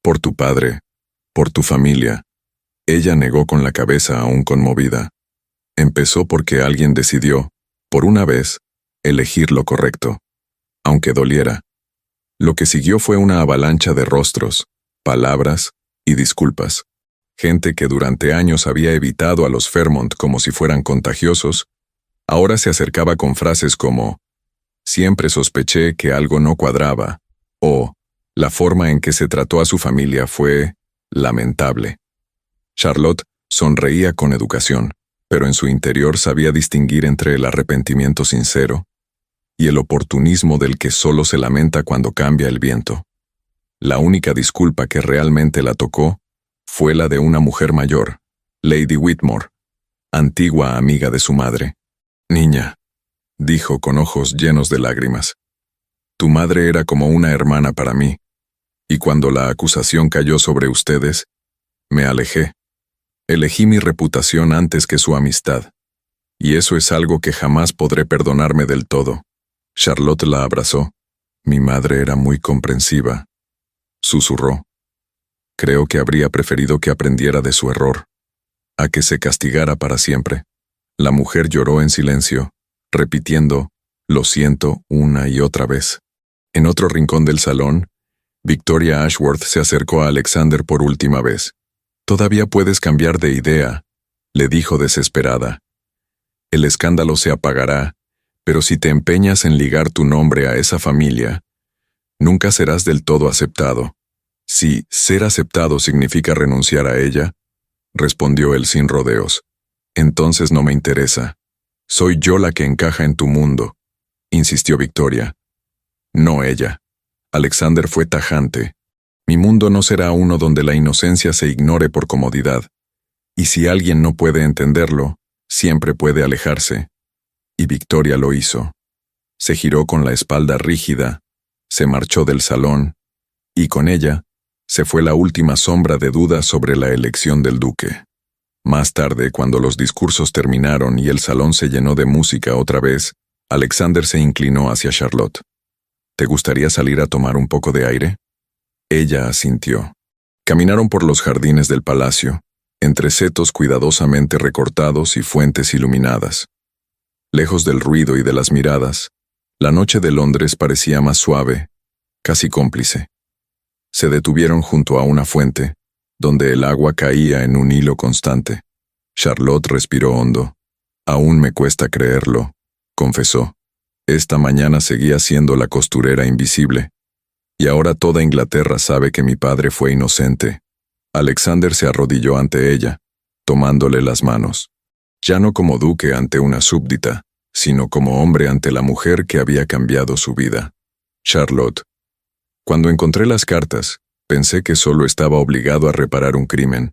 Por tu padre, por tu familia. Ella negó con la cabeza aún conmovida. Empezó porque alguien decidió, por una vez, elegir lo correcto, aunque doliera. Lo que siguió fue una avalancha de rostros, palabras y disculpas. Gente que durante años había evitado a los Fairmont como si fueran contagiosos, ahora se acercaba con frases como «Siempre sospeché que algo no cuadraba» o «La forma en que se trató a su familia fue lamentable». Charlotte sonreía con educación, pero en su interior sabía distinguir entre el arrepentimiento sincero y el oportunismo del que solo se lamenta cuando cambia el viento. La única disculpa que realmente la tocó fue la de una mujer mayor, Lady Whitmore, antigua amiga de su madre. «Niña», dijo con ojos llenos de lágrimas, «tu madre era como una hermana para mí, y cuando la acusación cayó sobre ustedes, me alejé. Elegí mi reputación antes que su amistad, y eso es algo que jamás podré perdonarme del todo». Charlotte la abrazó. «Mi madre era muy comprensiva», susurró. Creo que habría preferido que aprendiera de su error, a que se castigara para siempre. La mujer lloró en silencio, repitiendo, lo siento, una y otra vez. En otro rincón del salón, Victoria Ashworth se acercó a Alexander por última vez. «Todavía puedes cambiar de idea», le dijo desesperada. «El escándalo se apagará, pero si te empeñas en ligar tu nombre a esa familia, nunca serás del todo aceptado». «Si ser aceptado significa renunciar a ella», respondió él sin rodeos, «entonces no me interesa. Soy yo la que encaja en tu mundo», insistió Victoria. «No ella». Alexander fue tajante. «Mi mundo no será uno donde la inocencia se ignore por comodidad. Y si alguien no puede entenderlo, siempre puede alejarse». Y Victoria lo hizo. Se giró con la espalda rígida, se marchó del salón, y con ella se fue la última sombra de duda sobre la elección del duque. Más tarde, cuando los discursos terminaron y el salón se llenó de música otra vez, Alexander se inclinó hacia Charlotte. «¿Te gustaría salir a tomar un poco de aire?» Ella asintió. Caminaron por los jardines del palacio, entre setos cuidadosamente recortados y fuentes iluminadas. Lejos del ruido y de las miradas, la noche de Londres parecía más suave, casi cómplice. Se detuvieron junto a una fuente, donde el agua caía en un hilo constante. Charlotte respiró hondo. «Aún me cuesta creerlo», confesó. «Esta mañana seguía siendo la costurera invisible. Y ahora toda Inglaterra sabe que mi padre fue inocente». Alexander se arrodilló ante ella, tomándole las manos. Ya no como duque ante una súbdita, sino como hombre ante la mujer que había cambiado su vida. «Charlotte, cuando encontré las cartas, pensé que solo estaba obligado a reparar un crimen.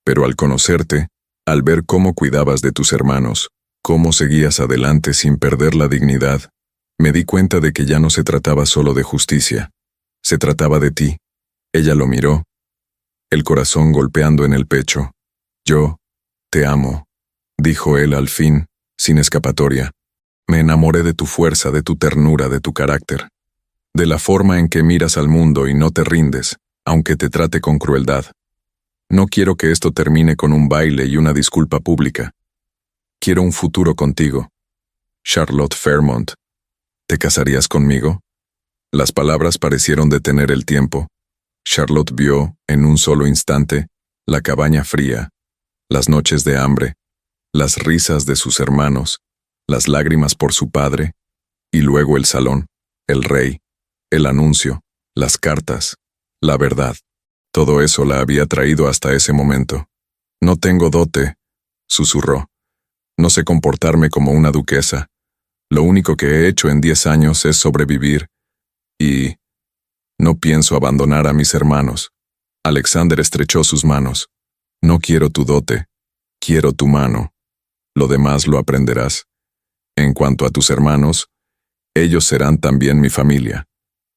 Pero al conocerte, al ver cómo cuidabas de tus hermanos, cómo seguías adelante sin perder la dignidad, me di cuenta de que ya no se trataba solo de justicia. Se trataba de ti». Ella lo miró, el corazón golpeando en el pecho. «Yo te amo», dijo él al fin, sin escapatoria. «Me enamoré de tu fuerza, de tu ternura, de tu carácter, de la forma en que miras al mundo y no te rindes, aunque te trate con crueldad. No quiero que esto termine con un baile y una disculpa pública. Quiero un futuro contigo. Charlotte Fairmont, ¿te casarías conmigo?» Las palabras parecieron detener el tiempo. Charlotte vio, en un solo instante, la cabaña fría, las noches de hambre, las risas de sus hermanos, las lágrimas por su padre, y luego el salón, el rey, el anuncio, las cartas, la verdad. Todo eso la había traído hasta ese momento. «No tengo dote», susurró. «No sé comportarme como una duquesa. Lo único que he hecho en 10 años es sobrevivir. Y no pienso abandonar a mis hermanos». Alexander estrechó sus manos. «No quiero tu dote, quiero tu mano. Lo demás lo aprenderás. En cuanto a tus hermanos, ellos serán también mi familia.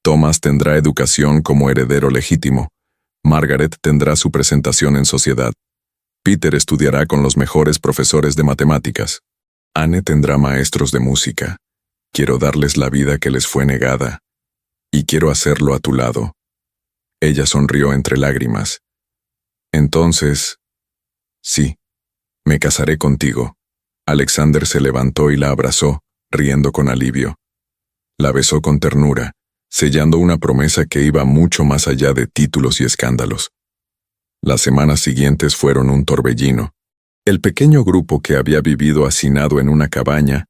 Thomas tendrá educación como heredero legítimo. Margaret tendrá su presentación en sociedad. Peter estudiará con los mejores profesores de matemáticas. Anne tendrá maestros de música. Quiero darles la vida que les fue negada. Y quiero hacerlo a tu lado». Ella sonrió entre lágrimas. «Entonces, sí, me casaré contigo». Alexander se levantó y la abrazó, riendo con alivio. La besó con ternura, sellando una promesa que iba mucho más allá de títulos y escándalos. Las semanas siguientes fueron un torbellino. El pequeño grupo que había vivido hacinado en una cabaña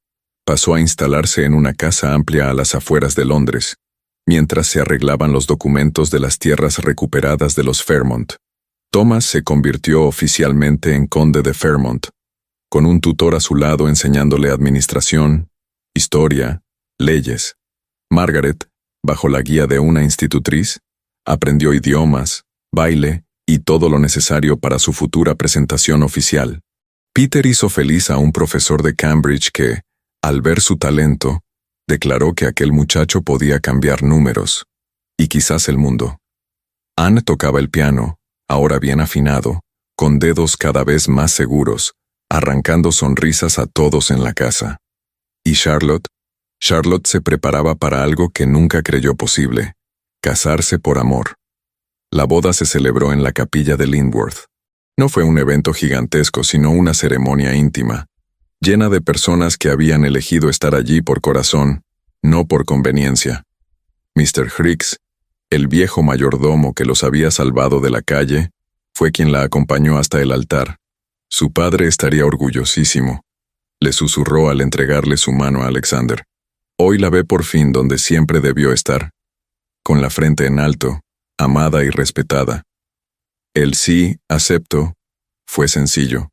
pasó a instalarse en una casa amplia a las afueras de Londres, mientras se arreglaban los documentos de las tierras recuperadas de los Fairmont. Thomas se convirtió oficialmente en conde de Fairmont, con un tutor a su lado enseñándole administración, historia, leyes. Margaret, bajo la guía de una institutriz, aprendió idiomas, baile y todo lo necesario para su futura presentación oficial. Peter hizo feliz a un profesor de Cambridge que, al ver su talento, declaró que aquel muchacho podía cambiar números, y quizás el mundo. Anne tocaba el piano, ahora bien afinado, con dedos cada vez más seguros, arrancando sonrisas a todos en la casa. ¿Y Charlotte? Charlotte se preparaba para algo que nunca creyó posible: casarse por amor. La boda se celebró en la capilla de Lindworth. No fue un evento gigantesco, sino una ceremonia íntima, llena de personas que habían elegido estar allí por corazón, no por conveniencia. Mr. Hicks, el viejo mayordomo que los había salvado de la calle, fue quien la acompañó hasta el altar. Su padre estaría orgullosísimo, le susurró al entregarle su mano a Alexander. Hoy la ve por fin donde siempre debió estar, con la frente en alto, amada y respetada. El sí, acepto, fue sencillo,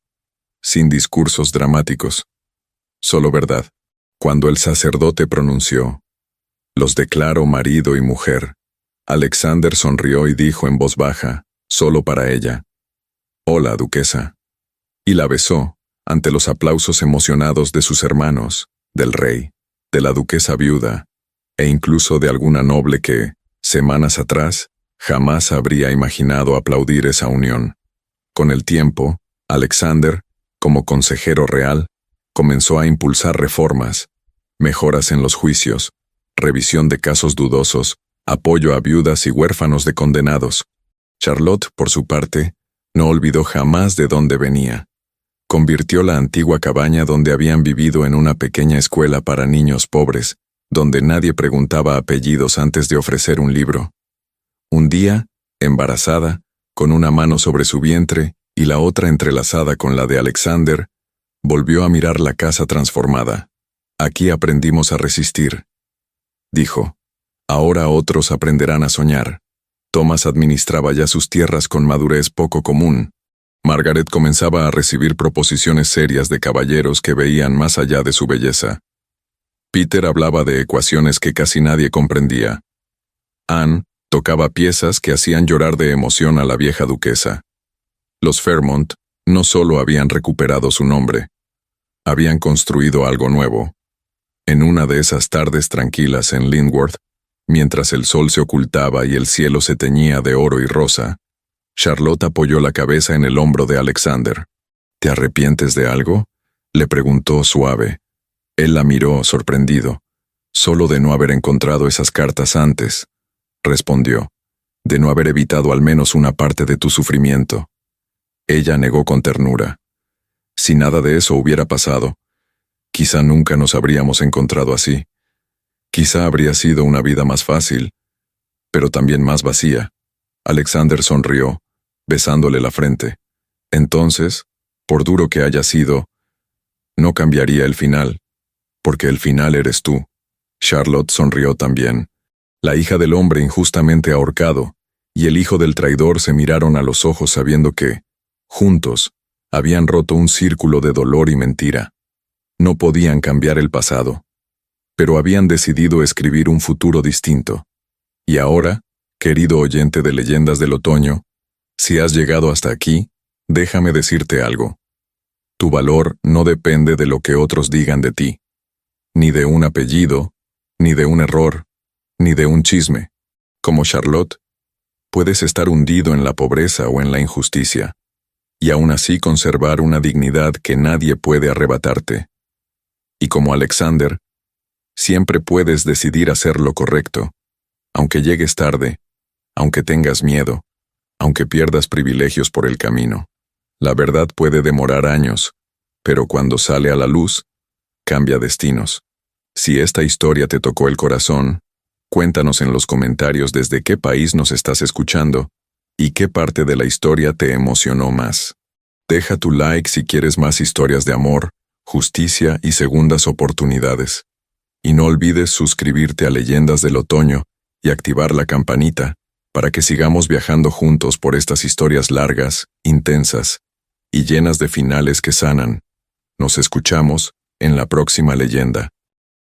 sin discursos dramáticos, solo verdad. Cuando el sacerdote pronunció, «Los declaro marido y mujer», Alexander sonrió y dijo en voz baja, solo para ella, «Hola, duquesa», y la besó, ante los aplausos emocionados de sus hermanos, del rey, de la duquesa viuda, e incluso de alguna noble que, semanas atrás, jamás habría imaginado aplaudir esa unión. Con el tiempo, Alexander, como consejero real, comenzó a impulsar reformas, mejoras en los juicios, revisión de casos dudosos, apoyo a viudas y huérfanos de condenados. Charlotte, por su parte, no olvidó jamás de dónde venía. Convirtió la antigua cabaña donde habían vivido en una pequeña escuela para niños pobres, donde nadie preguntaba apellidos antes de ofrecer un libro. Un día, embarazada, con una mano sobre su vientre y la otra entrelazada con la de Alexander, volvió a mirar la casa transformada. «Aquí aprendimos a resistir», dijo. «Ahora otros aprenderán a soñar». Thomas administraba ya sus tierras con madurez poco común. Margaret comenzaba a recibir proposiciones serias de caballeros que veían más allá de su belleza. Peter hablaba de ecuaciones que casi nadie comprendía. Anne tocaba piezas que hacían llorar de emoción a la vieja duquesa. Los Fairmont no solo habían recuperado su nombre, habían construido algo nuevo. En una de esas tardes tranquilas en Lindworth, mientras el sol se ocultaba y el cielo se teñía de oro y rosa, Charlotte apoyó la cabeza en el hombro de Alexander. «¿Te arrepientes de algo?», le preguntó suave. Él la miró sorprendido. «Solo de no haber encontrado esas cartas antes», respondió, «de no haber evitado al menos una parte de tu sufrimiento». Ella negó con ternura. «Si nada de eso hubiera pasado, quizá nunca nos habríamos encontrado así. Quizá habría sido una vida más fácil, pero también más vacía». Alexander sonrió, besándole la frente. «Entonces, por duro que haya sido, no cambiaría el final, porque el final eres tú». Charlotte sonrió también. La hija del hombre injustamente ahorcado y el hijo del traidor se miraron a los ojos sabiendo que, juntos, habían roto un círculo de dolor y mentira. No podían cambiar el pasado, pero habían decidido escribir un futuro distinto. Y ahora, querido oyente de Leyendas del Otoño, si has llegado hasta aquí, déjame decirte algo. Tu valor no depende de lo que otros digan de ti, ni de un apellido, ni de un error, ni de un chisme. Como Charlotte, puedes estar hundido en la pobreza o en la injusticia, y aún así conservar una dignidad que nadie puede arrebatarte. Y como Alexander, siempre puedes decidir hacer lo correcto, aunque llegues tarde, aunque tengas miedo, aunque pierdas privilegios por el camino. La verdad puede demorar años, pero cuando sale a la luz, cambia destinos. Si esta historia te tocó el corazón, cuéntanos en los comentarios desde qué país nos estás escuchando y qué parte de la historia te emocionó más. Deja tu like si quieres más historias de amor, justicia y segundas oportunidades. Y no olvides suscribirte a Leyendas del Otoño y activar la campanita para que sigamos viajando juntos por estas historias largas, intensas y llenas de finales que sanan. Nos escuchamos en la próxima leyenda.